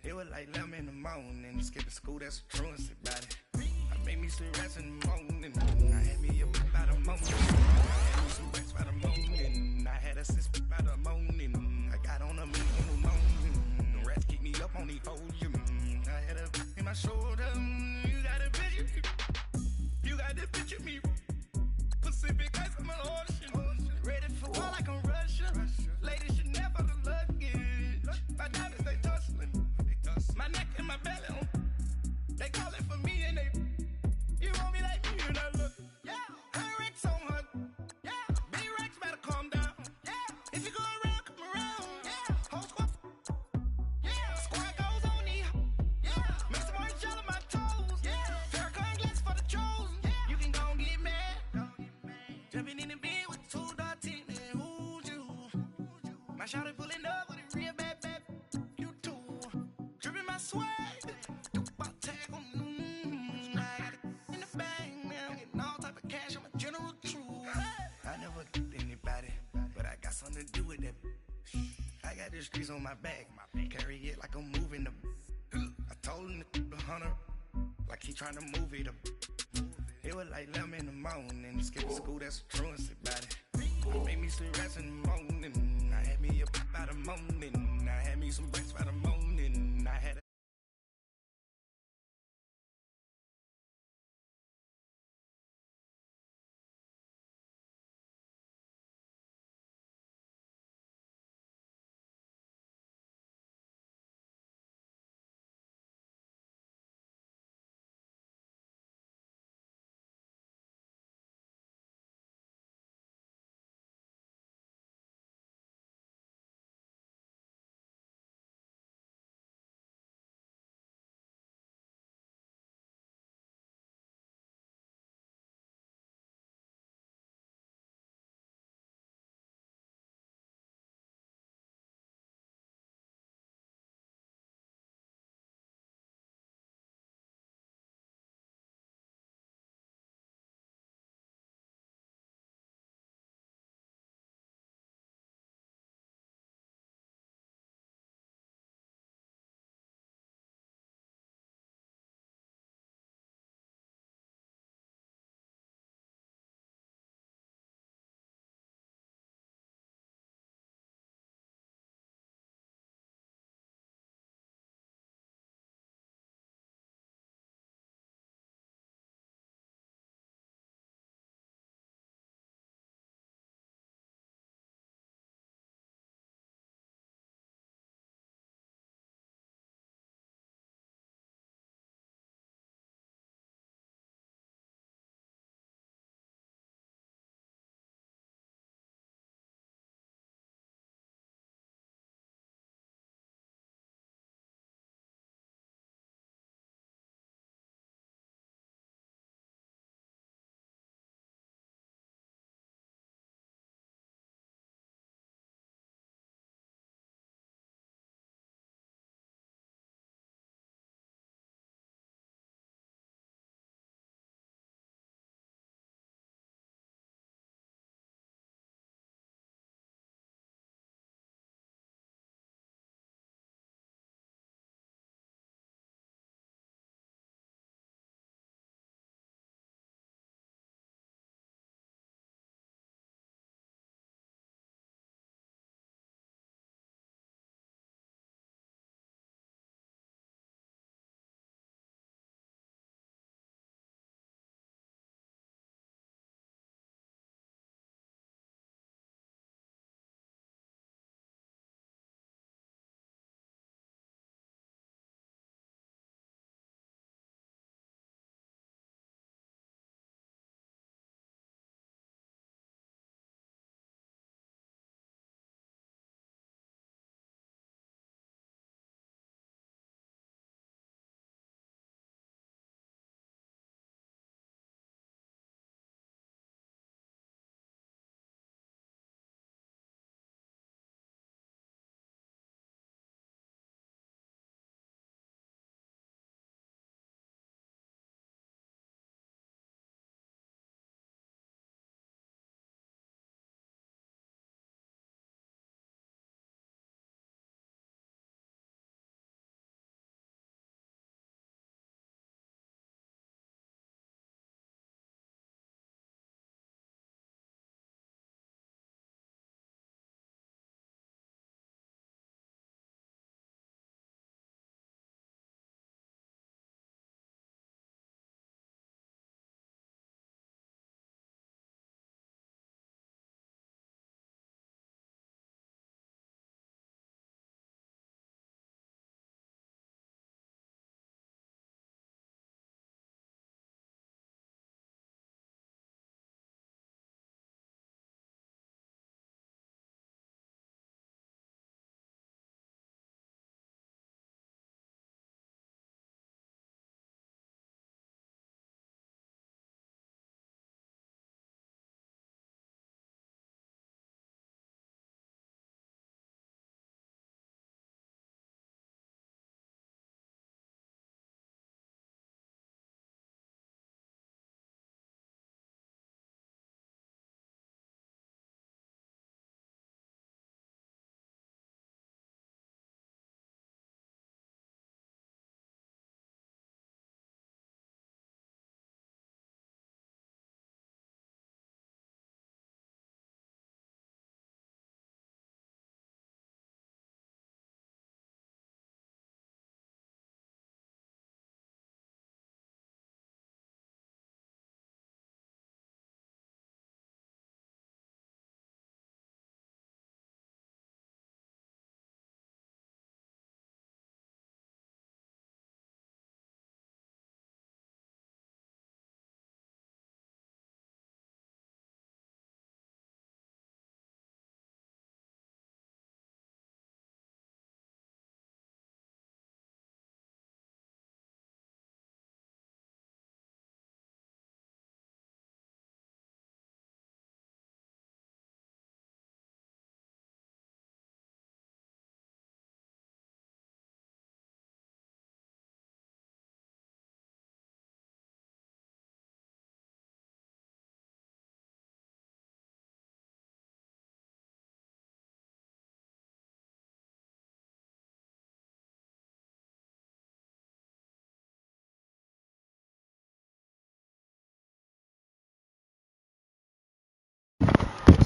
It was like 11 in the morning. Skipping school, that's a truancy about it. I made me some rats in the morning. I had me up by the morning. I had me some rats by the morning. I had a sister by the morning. I got on a meat in the morning. The rats keep me up on the podium. I had a in my shoulder. You got a picture. You got the picture me. Pacific ice on my ocean. Ready for war like I'm Russia. Ladies should never the luggage. My diamonds they tussling. My neck and my belly on. They call it for me and they. You want me like me and I look. Yeah. Her Rex on her. Yeah. B-Rex better calm down. Yeah. If you go around, come around. Yeah. Whole squad. Yeah. Squad goes on the. Yeah. Make some orange gel on my toes. Yeah. Farrakhan glass for the chosen. Yeah. You can go and get mad. Jumping in the bed with 2 dark teeth and who's you? My shawty pulling up with a real bad. You too. Dripping my swag. Do about tag on. I got it in the bag now. Getting all type of cash. I'm a general true. I never did anybody, but I got something to do with that. I got the streets on my back. Carry it like I'm moving them. I told him the hunter, like he trying to move it up. It was like 11 in the morning. Skipping school, that's a truancy about it. I made me some rats in the morning. I had me up by the morning. I had me some rats by the morning. I had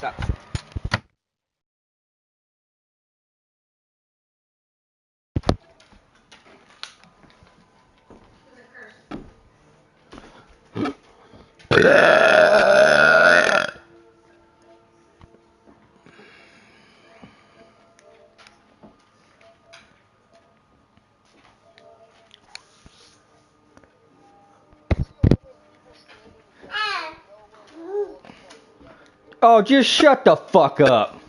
Stop. Oh, just shut the fuck up.